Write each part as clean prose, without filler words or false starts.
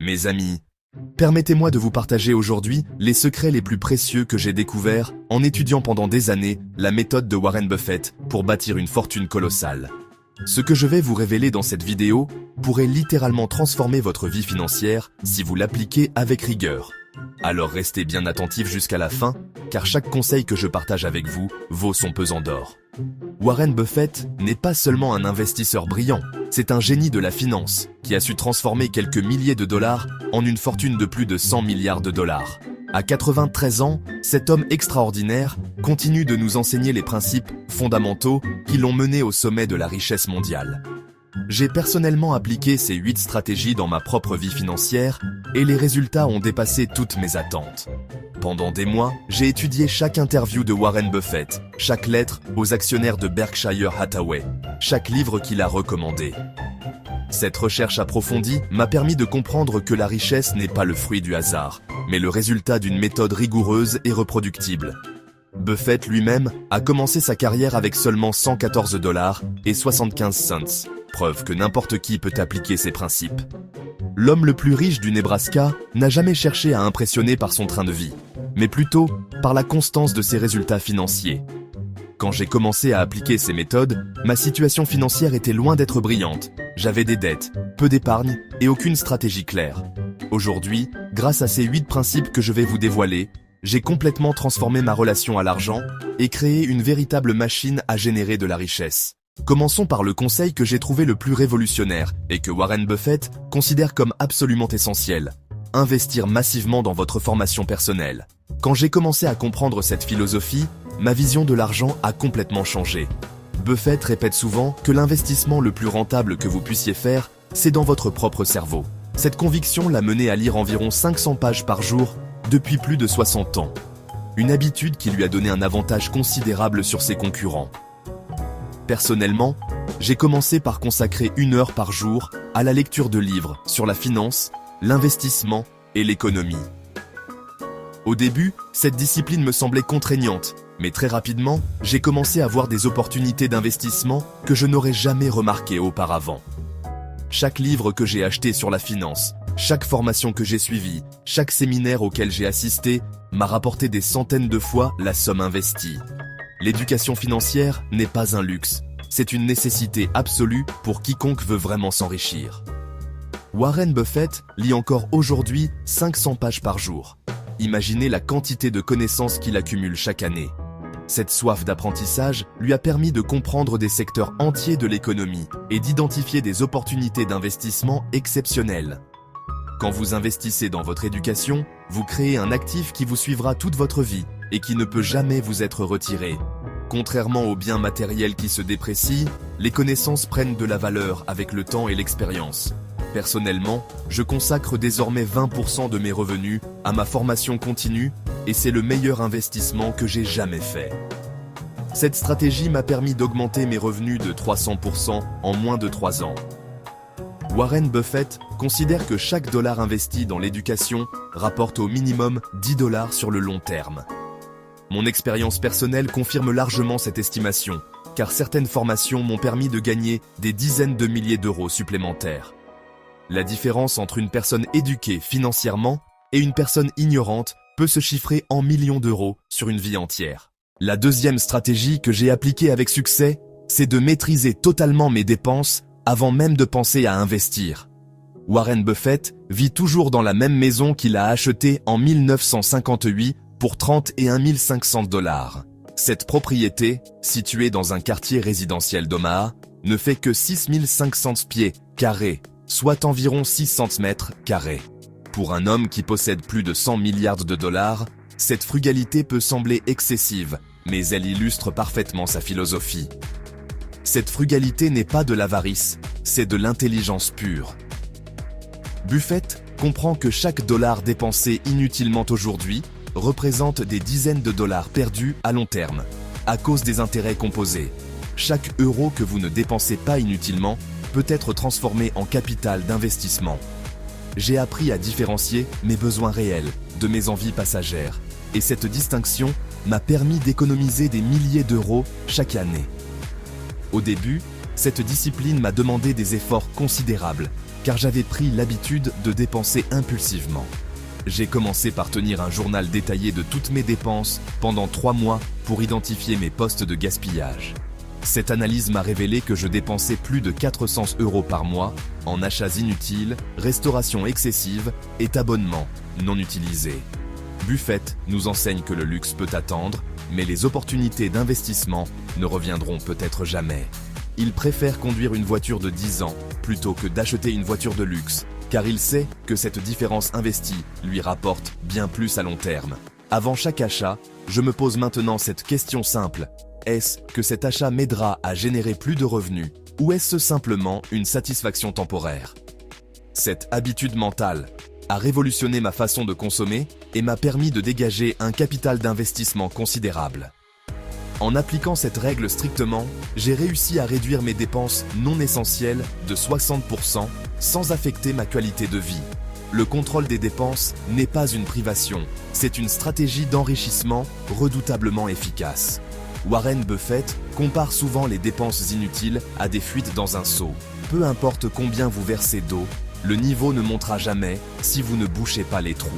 Mes amis, permettez-moi de vous partager aujourd'hui les secrets les plus précieux que j'ai découverts en étudiant pendant des années la méthode de Warren Buffett pour bâtir une fortune colossale. Ce que je vais vous révéler dans cette vidéo pourrait littéralement transformer votre vie financière si vous l'appliquez avec rigueur. Alors restez bien attentifs jusqu'à la fin, car chaque conseil que je partage avec vous vaut son pesant d'or. Warren Buffett n'est pas seulement un investisseur brillant, c'est un génie de la finance qui a su transformer quelques milliers de dollars en une fortune de plus de 100 milliards de dollars. À 93 ans, cet homme extraordinaire continue de nous enseigner les principes fondamentaux qui l'ont mené au sommet de la richesse mondiale. J'ai personnellement appliqué ces 8 stratégies dans ma propre vie financière et les résultats ont dépassé toutes mes attentes. Pendant des mois, j'ai étudié chaque interview de Warren Buffett, chaque lettre aux actionnaires de Berkshire Hathaway, chaque livre qu'il a recommandé. Cette recherche approfondie m'a permis de comprendre que la richesse n'est pas le fruit du hasard, mais le résultat d'une méthode rigoureuse et reproductible. Buffett lui-même a commencé sa carrière avec seulement 114 $ et 75 cents, preuve que n'importe qui peut appliquer ces principes. L'homme le plus riche du Nebraska n'a jamais cherché à impressionner par son train de vie, mais plutôt par la constance de ses résultats financiers. Quand j'ai commencé à appliquer ces méthodes, ma situation financière était loin d'être brillante. J'avais des dettes, peu d'épargne et aucune stratégie claire. Aujourd'hui, grâce à ces 8 principes que je vais vous dévoiler, j'ai complètement transformé ma relation à l'argent et créé une véritable machine à générer de la richesse. Commençons par le conseil que j'ai trouvé le plus révolutionnaire et que Warren Buffett considère comme absolument essentiel. Investir massivement dans votre formation personnelle. Quand j'ai commencé à comprendre cette philosophie, ma vision de l'argent a complètement changé. Buffett répète souvent que l'investissement le plus rentable que vous puissiez faire, c'est dans votre propre cerveau. Cette conviction l'a mené à lire environ 500 pages par jour depuis plus de 60 ans. Une habitude qui lui a donné un avantage considérable sur ses concurrents. Personnellement, j'ai commencé par consacrer 1 heure par jour à la lecture de livres sur la finance, l'investissement et l'économie. Au début, cette discipline me semblait contraignante, mais très rapidement, j'ai commencé à voir des opportunités d'investissement que je n'aurais jamais remarquées auparavant. Chaque livre que j'ai acheté sur la finance, chaque formation que j'ai suivie, chaque séminaire auquel j'ai assisté m'a rapporté des centaines de fois la somme investie. L'éducation financière n'est pas un luxe, c'est une nécessité absolue pour quiconque veut vraiment s'enrichir. Warren Buffett lit encore aujourd'hui 500 pages par jour. Imaginez la quantité de connaissances qu'il accumule chaque année. Cette soif d'apprentissage lui a permis de comprendre des secteurs entiers de l'économie et d'identifier des opportunités d'investissement exceptionnelles. Quand vous investissez dans votre éducation, vous créez un actif qui vous suivra toute votre vie et qui ne peut jamais vous être retiré. Contrairement aux biens matériels qui se déprécient, les connaissances prennent de la valeur avec le temps et l'expérience. Personnellement, je consacre désormais 20% de mes revenus à ma formation continue et c'est le meilleur investissement que j'ai jamais fait. Cette stratégie m'a permis d'augmenter mes revenus de 300% en moins de 3 ans. Warren Buffett considère que chaque dollar investi dans l'éducation rapporte au minimum 10 $ sur le long terme. Mon expérience personnelle confirme largement cette estimation, car certaines formations m'ont permis de gagner des dizaines de milliers d'euros supplémentaires. La différence entre une personne éduquée financièrement et une personne ignorante peut se chiffrer en millions d'euros sur une vie entière. La deuxième stratégie que j'ai appliquée avec succès, c'est de maîtriser totalement mes dépenses avant même de penser à investir. Warren Buffett vit toujours dans la même maison qu'il a achetée en 1958 pour 31 500 $. Cette propriété, située dans un quartier résidentiel d'Omaha, ne fait que 6 500 pieds carrés, soit environ 600 mètres carrés. Pour un homme qui possède plus de 100 milliards de dollars, cette frugalité peut sembler excessive, mais elle illustre parfaitement sa philosophie. Cette frugalité n'est pas de l'avarice, c'est de l'intelligence pure. Buffett comprend que chaque dollar dépensé inutilement aujourd'hui représente des dizaines de dollars perdus à long terme, à cause des intérêts composés. Chaque euro que vous ne dépensez pas inutilement peut être transformé en capital d'investissement. J'ai appris à différencier mes besoins réels de mes envies passagères, et cette distinction m'a permis d'économiser des milliers d'euros chaque année. Au début, cette discipline m'a demandé des efforts considérables, car j'avais pris l'habitude de dépenser impulsivement. J'ai commencé par tenir un journal détaillé de toutes mes dépenses pendant 3 mois pour identifier mes postes de gaspillage. Cette analyse m'a révélé que je dépensais plus de 400 € par mois en achats inutiles, restauration excessive et abonnements non utilisés. Buffett nous enseigne que le luxe peut attendre, mais les opportunités d'investissement ne reviendront peut-être jamais. Il préfère conduire une voiture de 10 ans plutôt que d'acheter une voiture de luxe, car il sait que cette différence investie lui rapporte bien plus à long terme. Avant chaque achat, je me pose maintenant cette question simple. Est-ce que cet achat m'aidera à générer plus de revenus ou est-ce simplement une satisfaction temporaire? Cette habitude mentale a révolutionné ma façon de consommer et m'a permis de dégager un capital d'investissement considérable. En appliquant cette règle strictement, j'ai réussi à réduire mes dépenses non essentielles de 60% sans affecter ma qualité de vie. Le contrôle des dépenses n'est pas une privation, c'est une stratégie d'enrichissement redoutablement efficace. Warren Buffett compare souvent les dépenses inutiles à des fuites dans un seau. Peu importe combien vous versez d'eau, le niveau ne montera jamais si vous ne bouchez pas les trous.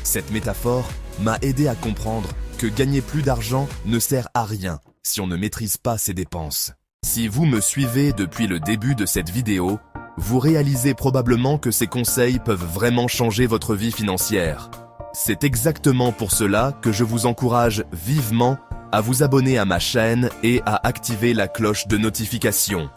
Cette métaphore m'a aidé à comprendre que gagner plus d'argent ne sert à rien si on ne maîtrise pas ses dépenses. Si vous me suivez depuis le début de cette vidéo, vous réalisez probablement que ces conseils peuvent vraiment changer votre vie financière. C'est exactement pour cela que je vous encourage vivement à vous abonner à ma chaîne et à activer la cloche de notification.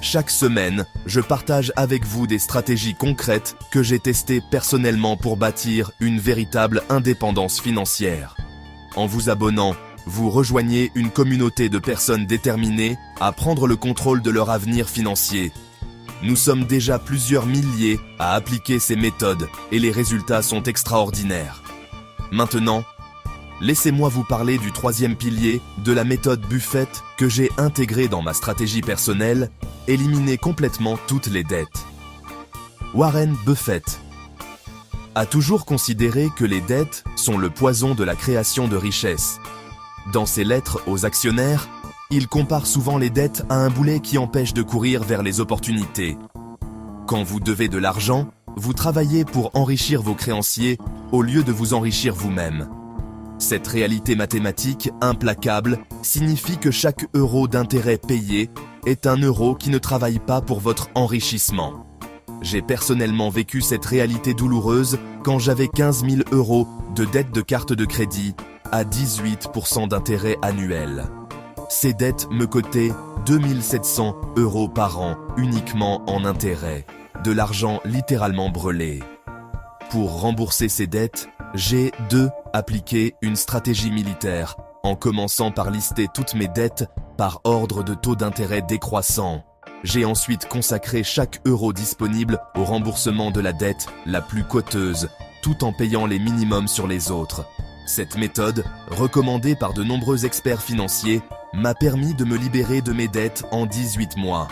Chaque semaine, je partage avec vous des stratégies concrètes que j'ai testées personnellement pour bâtir une véritable indépendance financière. En vous abonnant, vous rejoignez une communauté de personnes déterminées à prendre le contrôle de leur avenir financier. Nous sommes déjà plusieurs milliers à appliquer ces méthodes et les résultats sont extraordinaires. Maintenant, laissez-moi vous parler du 3e pilier de la méthode Buffett que j'ai intégré dans ma stratégie personnelle, éliminer complètement toutes les dettes. Warren Buffett a toujours considéré que les dettes sont le poison de la création de richesse. Dans ses lettres aux actionnaires, il compare souvent les dettes à un boulet qui empêche de courir vers les opportunités. Quand vous devez de l'argent, vous travaillez pour enrichir vos créanciers au lieu de vous enrichir vous-même. Cette réalité mathématique implacable signifie que chaque euro d'intérêt payé est un euro qui ne travaille pas pour votre enrichissement. J'ai personnellement vécu cette réalité douloureuse quand j'avais 15 000 € de dette de carte de crédit à 18% d'intérêt annuel. Ces dettes me coûtaient 2 700 € par an uniquement en intérêt, de l'argent littéralement brûlé. Pour rembourser ces dettes, j'ai appliqué une stratégie militaire, en commençant par lister toutes mes dettes par ordre de taux d'intérêt décroissant. J'ai ensuite consacré chaque euro disponible au remboursement de la dette la plus coûteuse, tout en payant les minimums sur les autres. Cette méthode, recommandée par de nombreux experts financiers, m'a permis de me libérer de mes dettes en 18 mois.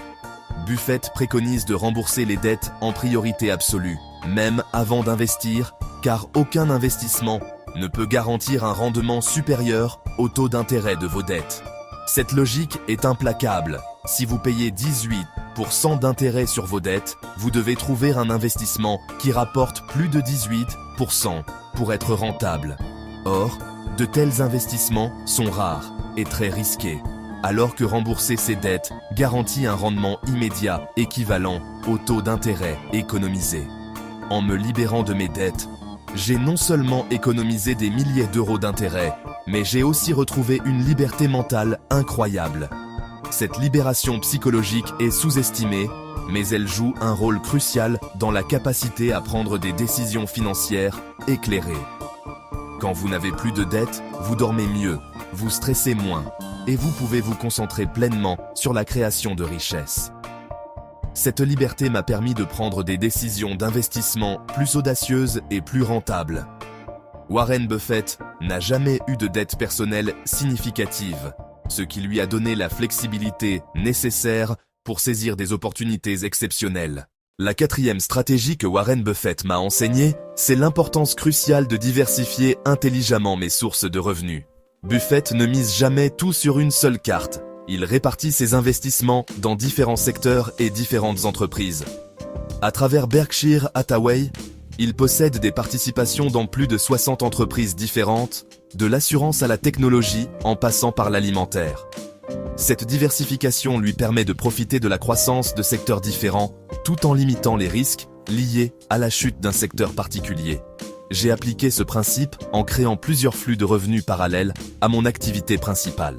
Buffett préconise de rembourser les dettes en priorité absolue, même avant d'investir, car aucun investissement ne peut garantir un rendement supérieur au taux d'intérêt de vos dettes. Cette logique est implacable. Si vous payez 18% d'intérêt sur vos dettes, vous devez trouver un investissement qui rapporte plus de 18% pour être rentable. Or, de tels investissements sont rares et très risqués, alors que rembourser ces dettes garantit un rendement immédiat équivalent au taux d'intérêt économisé. En me libérant de mes dettes, j'ai non seulement économisé des milliers d'euros d'intérêt, mais j'ai aussi retrouvé une liberté mentale incroyable. Cette libération psychologique est sous-estimée, mais elle joue un rôle crucial dans la capacité à prendre des décisions financières éclairées. Quand vous n'avez plus de dettes, vous dormez mieux, vous stressez moins, et vous pouvez vous concentrer pleinement sur la création de richesses. Cette liberté m'a permis de prendre des décisions d'investissement plus audacieuses et plus rentables. Warren Buffett n'a jamais eu de dette personnelle significative, ce qui lui a donné la flexibilité nécessaire pour saisir des opportunités exceptionnelles. La 4e stratégie que Warren Buffett m'a enseignée, c'est l'importance cruciale de diversifier intelligemment mes sources de revenus. Buffett ne mise jamais tout sur une seule carte. Il répartit ses investissements dans différents secteurs et différentes entreprises. À travers Berkshire Hathaway, il possède des participations dans plus de 60 entreprises différentes, de l'assurance à la technologie en passant par l'alimentaire. Cette diversification lui permet de profiter de la croissance de secteurs différents, tout en limitant les risques liés à la chute d'un secteur particulier. J'ai appliqué ce principe en créant plusieurs flux de revenus parallèles à mon activité principale.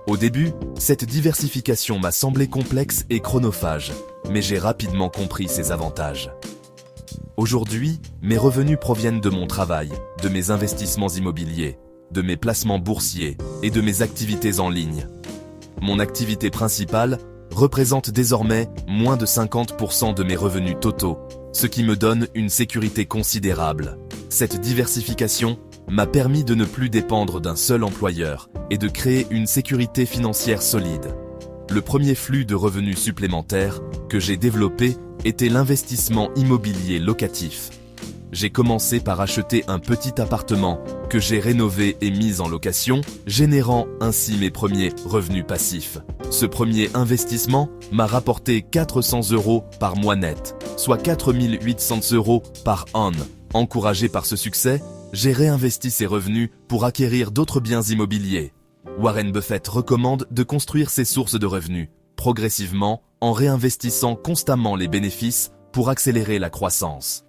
Au début, cette diversification m'a semblé complexe et chronophage, mais j'ai rapidement compris ses avantages. Aujourd'hui, mes revenus proviennent de mon travail, de mes investissements immobiliers, de mes placements boursiers et de mes activités en ligne. Mon activité principale représente désormais moins de 50% de mes revenus totaux, ce qui me donne une sécurité considérable. Cette diversification m'a permis de ne plus dépendre d'un seul employeur et de créer une sécurité financière solide. Le premier flux de revenus supplémentaires que j'ai développé était l'investissement immobilier locatif. J'ai commencé par acheter un petit appartement que j'ai rénové et mis en location, générant ainsi mes premiers revenus passifs. Ce premier investissement m'a rapporté 400 € par mois net, soit 4 800 € par an. Encouragé par ce succès, j'ai réinvesti ces revenus pour acquérir d'autres biens immobiliers. Warren Buffett recommande de construire ses sources de revenus, progressivement, en réinvestissant constamment les bénéfices pour accélérer la croissance.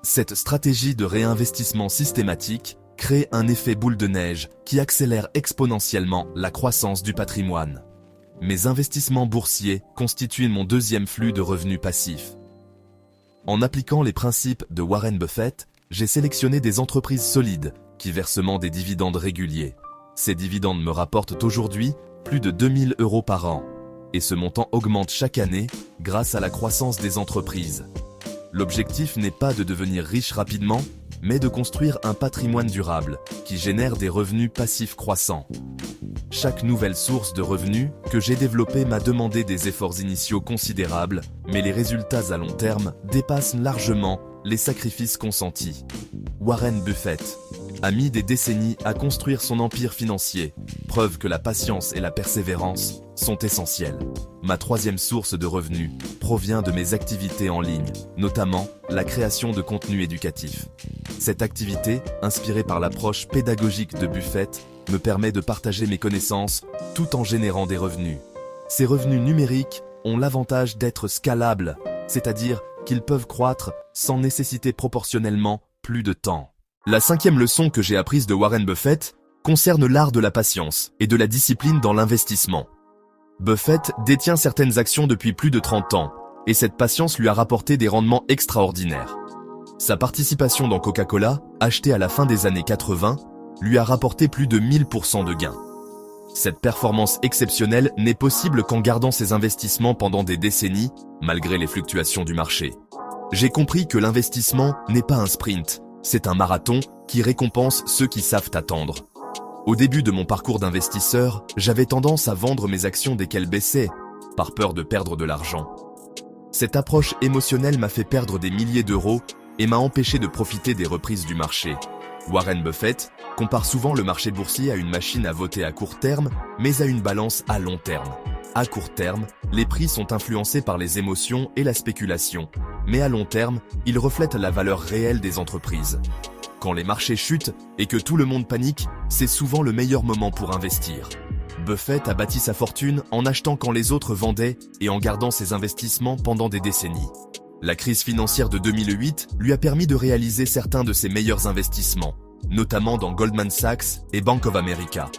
Cette stratégie de réinvestissement systématique crée un effet boule de neige qui accélère exponentiellement la croissance du patrimoine. Mes investissements boursiers constituent mon deuxième flux de revenus passifs. En appliquant les principes de Warren Buffett, j'ai sélectionné des entreprises solides qui versent des dividendes réguliers. Ces dividendes me rapportent aujourd'hui plus de 2 000 € par an, et ce montant augmente chaque année grâce à la croissance des entreprises. L'objectif n'est pas de devenir riche rapidement, mais de construire un patrimoine durable qui génère des revenus passifs croissants. Chaque nouvelle source de revenus que j'ai développée m'a demandé des efforts initiaux considérables, mais les résultats à long terme dépassent largement les sacrifices consentis. Warren Buffett a mis des décennies à construire son empire financier, preuve que la patience et la persévérance sont essentielles. Ma troisième source de revenus provient de mes activités en ligne, notamment la création de contenu éducatif. Cette activité, inspirée par l'approche pédagogique de Buffett, me permet de partager mes connaissances tout en générant des revenus. Ces revenus numériques ont l'avantage d'être scalables, c'est-à-dire qu'ils peuvent croître sans nécessiter proportionnellement plus de temps. La cinquième leçon que j'ai apprise de Warren Buffett concerne l'art de la patience et de la discipline dans l'investissement. Buffett détient certaines actions depuis plus de 30 ans, et cette patience lui a rapporté des rendements extraordinaires. Sa participation dans Coca-Cola, achetée à la fin des années 80, lui a rapporté plus de 1000% de gains. Cette performance exceptionnelle n'est possible qu'en gardant ses investissements pendant des décennies, malgré les fluctuations du marché. J'ai compris que l'investissement n'est pas un sprint, c'est un marathon qui récompense ceux qui savent attendre. Au début de mon parcours d'investisseur, j'avais tendance à vendre mes actions dès qu'elles baissaient, par peur de perdre de l'argent. Cette approche émotionnelle m'a fait perdre des milliers d'euros et m'a empêché de profiter des reprises du marché. Warren Buffett compare souvent le marché boursier à une machine à voter à court terme, mais à une balance à long terme. À court terme, les prix sont influencés par les émotions et la spéculation, mais à long terme, ils reflètent la valeur réelle des entreprises. Quand les marchés chutent et que tout le monde panique, c'est souvent le meilleur moment pour investir. Buffett a bâti sa fortune en achetant quand les autres vendaient et en gardant ses investissements pendant des décennies. La crise financière de 2008 lui a permis de réaliser certains de ses meilleurs investissements, notamment dans Goldman Sachs et Bank of America.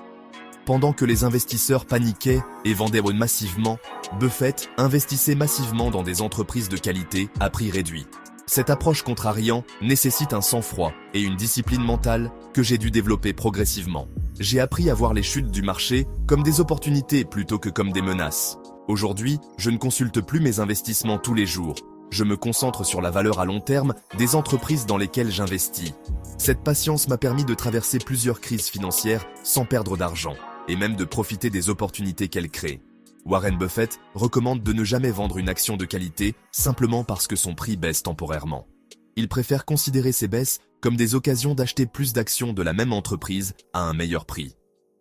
Pendant que les investisseurs paniquaient et vendaient massivement, Buffett investissait massivement dans des entreprises de qualité à prix réduit. Cette approche contrariant nécessite un sang-froid et une discipline mentale que j'ai dû développer progressivement. J'ai appris à voir les chutes du marché comme des opportunités plutôt que comme des menaces. Aujourd'hui, je ne consulte plus mes investissements tous les jours. Je me concentre sur la valeur à long terme des entreprises dans lesquelles j'investis. Cette patience m'a permis de traverser plusieurs crises financières sans perdre d'argent, et même de profiter des opportunités qu'elles créent. Warren Buffett recommande de ne jamais vendre une action de qualité simplement parce que son prix baisse temporairement. Il préfère considérer ces baisses comme des occasions d'acheter plus d'actions de la même entreprise à un meilleur prix.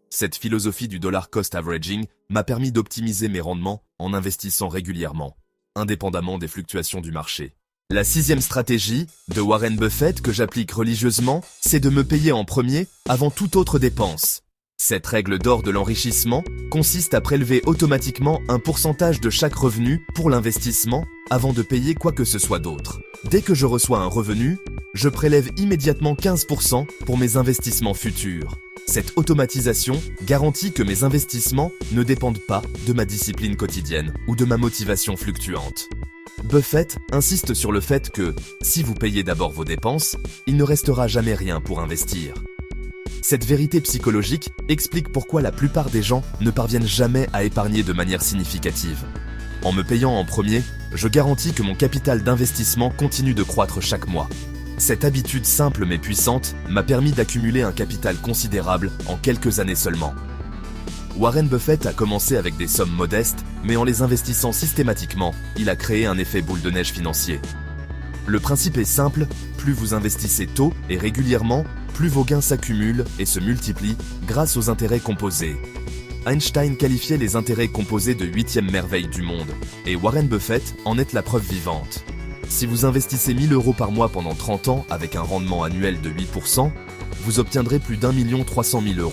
Cette philosophie du dollar cost averaging m'a permis d'optimiser mes rendements en investissant régulièrement. indépendamment des fluctuations du marché. La 6e stratégie de Warren Buffett que j'applique religieusement, c'est de me payer en premier avant toute autre dépense. Cette règle d'or de l'enrichissement consiste à prélever automatiquement un pourcentage de chaque revenu pour l'investissement avant de payer quoi que ce soit d'autre. Dès que je reçois un revenu, je prélève immédiatement 15% pour mes investissements futurs. Cette automatisation garantit que mes investissements ne dépendent pas de ma discipline quotidienne ou de ma motivation fluctuante. Buffett insiste sur le fait que, si vous payez d'abord vos dépenses, il ne restera jamais rien pour investir. Cette vérité psychologique explique pourquoi la plupart des gens ne parviennent jamais à épargner de manière significative. En me payant en premier, je garantis que mon capital d'investissement continue de croître chaque mois. Cette habitude simple mais puissante m'a permis d'accumuler un capital considérable en quelques années seulement. Warren Buffett a commencé avec des sommes modestes, mais en les investissant systématiquement, il a créé un effet boule de neige financier. Le principe est simple, plus vous investissez tôt et régulièrement, plus vos gains s'accumulent et se multiplient grâce aux intérêts composés. Einstein qualifiait les intérêts composés de 8e merveille du monde, et Warren Buffett en est la preuve vivante. Si vous investissez 1 000 € par mois pendant 30 ans avec un rendement annuel de 8%, vous obtiendrez plus d'1 300 000 €.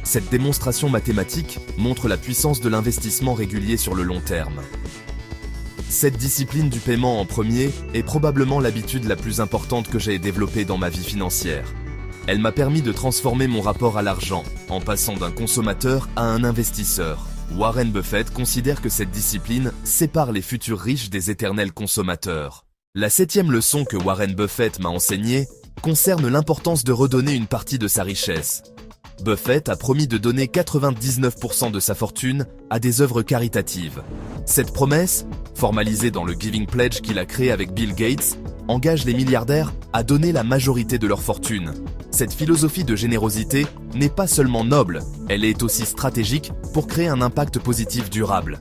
Cette démonstration mathématique montre la puissance de l'investissement régulier sur le long terme. Cette discipline du paiement en premier est probablement l'habitude la plus importante que j'ai développée dans ma vie financière. Elle m'a permis de transformer mon rapport à l'argent, en passant d'un consommateur à un investisseur. Warren Buffett considère que cette discipline sépare les futurs riches des éternels consommateurs. La 7e leçon que Warren Buffett m'a enseignée concerne l'importance de redonner une partie de sa richesse. Buffett a promis de donner 99% de sa fortune à des œuvres caritatives. Cette promesse, formalisée dans le Giving Pledge qu'il a créé avec Bill Gates, engage les milliardaires à donner la majorité de leur fortune. Cette philosophie de générosité n'est pas seulement noble, elle est aussi stratégique pour créer un impact positif durable.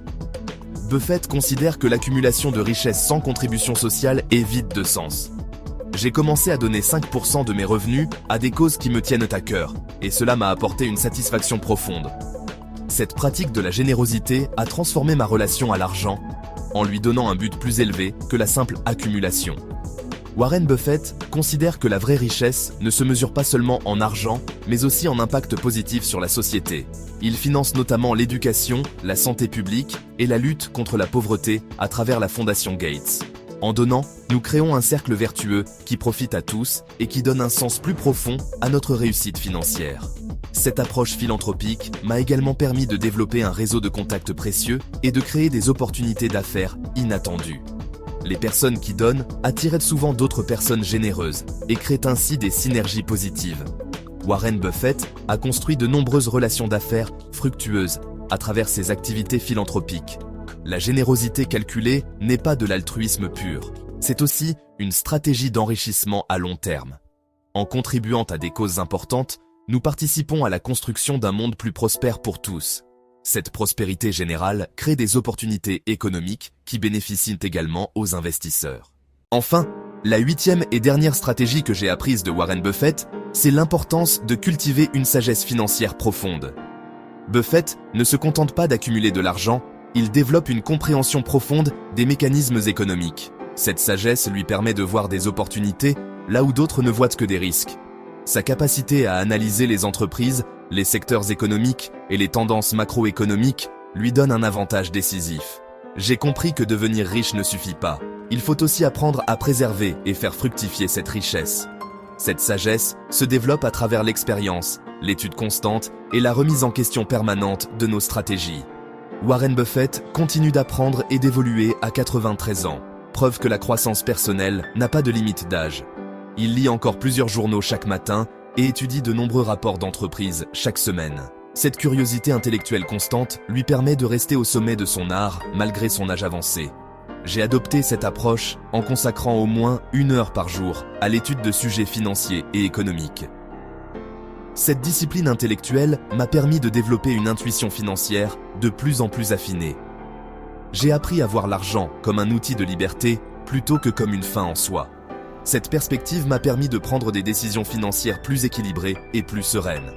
Buffett considère que l'accumulation de richesses sans contribution sociale est vide de sens. J'ai commencé à donner 5% de mes revenus à des causes qui me tiennent à cœur, et cela m'a apporté une satisfaction profonde. Cette pratique de la générosité a transformé ma relation à l'argent, en lui donnant un but plus élevé que la simple accumulation. Warren Buffett considère que la vraie richesse ne se mesure pas seulement en argent, mais aussi en impact positif sur la société. Il finance notamment l'éducation, la santé publique et la lutte contre la pauvreté à travers la Fondation Gates. En donnant, nous créons un cercle vertueux qui profite à tous et qui donne un sens plus profond à notre réussite financière. Cette approche philanthropique m'a également permis de développer un réseau de contacts précieux et de créer des opportunités d'affaires inattendues. Les personnes qui donnent attirent souvent d'autres personnes généreuses et créent ainsi des synergies positives. Warren Buffett a construit de nombreuses relations d'affaires fructueuses à travers ses activités philanthropiques. La générosité calculée n'est pas de l'altruisme pur, c'est aussi une stratégie d'enrichissement à long terme. En contribuant à des causes importantes, nous participons à la construction d'un monde plus prospère pour tous. Cette prospérité générale crée des opportunités économiques qui bénéficient également aux investisseurs. Enfin, la 8e et dernière stratégie que j'ai apprise de Warren Buffett, c'est l'importance de cultiver une sagesse financière profonde. Buffett ne se contente pas d'accumuler de l'argent, il développe une compréhension profonde des mécanismes économiques. Cette sagesse lui permet de voir des opportunités là où d'autres ne voient que des risques. Sa capacité à analyser les entreprises, les secteurs économiques et les tendances macroéconomiques lui donne un avantage décisif. J'ai compris que devenir riche ne suffit pas. Il faut aussi apprendre à préserver et faire fructifier cette richesse. Cette sagesse se développe à travers l'expérience, l'étude constante et la remise en question permanente de nos stratégies. Warren Buffett continue d'apprendre et d'évoluer à 93 ans, preuve que la croissance personnelle n'a pas de limite d'âge. Il lit encore plusieurs journaux chaque matin et étudie de nombreux rapports d'entreprise chaque semaine. Cette curiosité intellectuelle constante lui permet de rester au sommet de son art malgré son âge avancé. J'ai adopté cette approche en consacrant au moins 1 heure par jour à l'étude de sujets financiers et économiques. Cette discipline intellectuelle m'a permis de développer une intuition financière de plus en plus affinée. J'ai appris à voir l'argent comme un outil de liberté plutôt que comme une fin en soi. Cette perspective m'a permis de prendre des décisions financières plus équilibrées et plus sereines.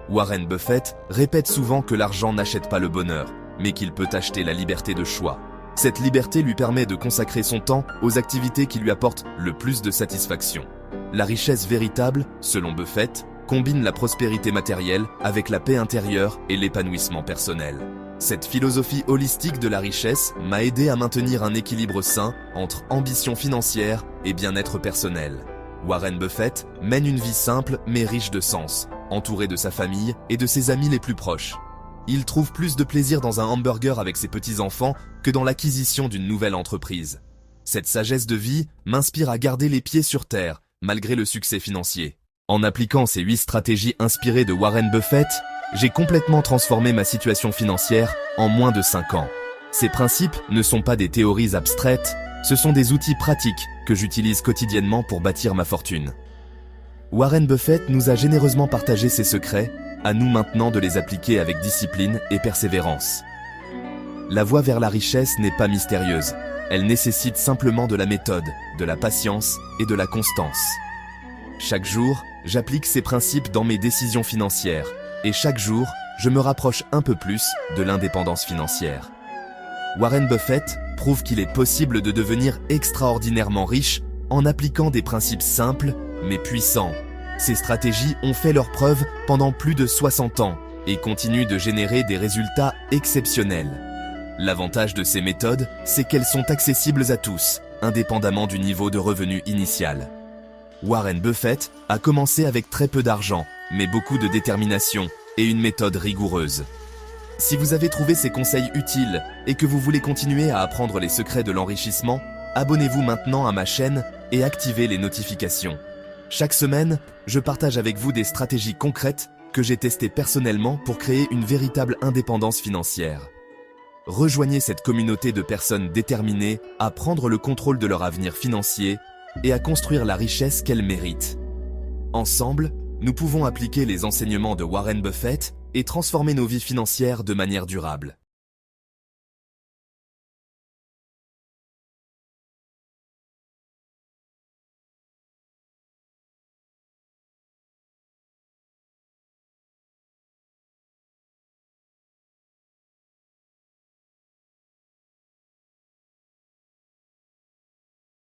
Warren Buffett répète souvent que l'argent n'achète pas le bonheur, mais qu'il peut acheter la liberté de choix. Cette liberté lui permet de consacrer son temps aux activités qui lui apportent le plus de satisfaction. La richesse véritable, selon Buffett, combine la prospérité matérielle avec la paix intérieure et l'épanouissement personnel. Cette philosophie holistique de la richesse m'a aidé à maintenir un équilibre sain entre ambition financière et bien-être personnel. Warren Buffett mène une vie simple mais riche de sens, entouré de sa famille et de ses amis les plus proches. Il trouve plus de plaisir dans un hamburger avec ses petits-enfants que dans l'acquisition d'une nouvelle entreprise. Cette sagesse de vie m'inspire à garder les pieds sur terre, malgré le succès financier. En appliquant ces 8 stratégies inspirées de Warren Buffett, j'ai complètement transformé ma situation financière en moins de 5 ans. Ces principes ne sont pas des théories abstraites, ce sont des outils pratiques que j'utilise quotidiennement pour bâtir ma fortune. Warren Buffett nous a généreusement partagé ses secrets, à nous maintenant de les appliquer avec discipline et persévérance. La voie vers la richesse n'est pas mystérieuse, elle nécessite simplement de la méthode, de la patience et de la constance. Chaque jour, j'applique ces principes dans mes décisions financières, et chaque jour, je me rapproche un peu plus de l'indépendance financière. Warren Buffett prouve qu'il est possible de devenir extraordinairement riche en appliquant des principes simples mais puissants. Ces stratégies ont fait leurs preuves pendant plus de 60 ans et continuent de générer des résultats exceptionnels. L'avantage de ces méthodes, c'est qu'elles sont accessibles à tous, indépendamment du niveau de revenu initial. Warren Buffett a commencé avec très peu d'argent, mais beaucoup de détermination et une méthode rigoureuse. Si vous avez trouvé ces conseils utiles et que vous voulez continuer à apprendre les secrets de l'enrichissement, abonnez-vous maintenant à ma chaîne et activez les notifications. Chaque semaine, je partage avec vous des stratégies concrètes que j'ai testées personnellement pour créer une véritable indépendance financière. Rejoignez cette communauté de personnes déterminées à prendre le contrôle de leur avenir financier et à construire la richesse qu'elles méritent. Ensemble, nous pouvons appliquer les enseignements de Warren Buffett et transformer nos vies financières de manière durable.